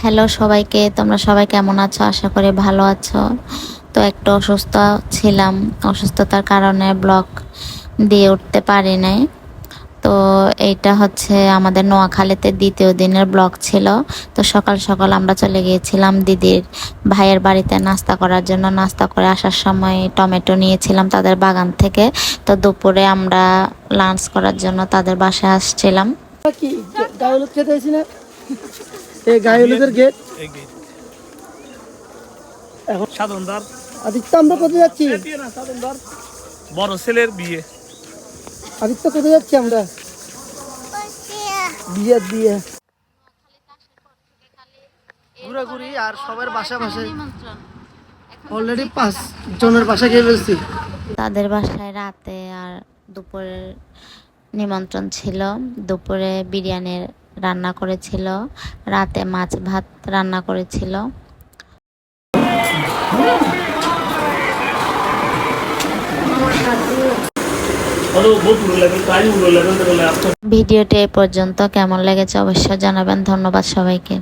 Hello সবাইকে, তোমরা সবাই কেমন আছো? আশা করি ভালো আছো। তো একটু অসুস্থ ছিলাম, অসুস্থতার কারণে ব্লগ দিয়ে উঠতে পারি নাই। তো এইটা হচ্ছে আমাদের নোয়াখালীতে দ্বিতীয় দিনের ব্লগ ছিল। তো সকাল সকাল আমরা চলে গিয়েছিলাম দিদির ভাইয়ের বাড়িতে নাস্তা করার জন্য। নাস্তা করে আসার সময় টমেটো নিয়েছিলাম তাদের বাগান থেকে। তো দুপুরে আমরা লাঞ্চ করার জন্য তাদের বাসায় আসছিলাম। কি গায়ে হলুদ খেতে হয়েছি না? এই গায়ে হলুদের গেট এখন সাধনদার আদিত্য, আমরা কোথায় যাচ্ছি? বড় ছেলের বিয়ে। আদিত্য, কোথায় যাচ্ছি আমরা? বিয়ে ঘোরাঘুরি আর সবার বাসা বাসায় অলরেডি 5 জনের বাসা গিয়ে ফেলছি। তাদের বাসায় রাতে আর দুপুরের নিমন্ত্রণ ছিল। দুপুরে বিরিয়ানি রান্না করেছিল, রাতে মাছ ভাত রান্না করেছিল। ভিডিওটি এই পর্যন্ত কেমন লেগেছে অবশ্যই জানাবেন। ধন্যবাদ সবাইকে।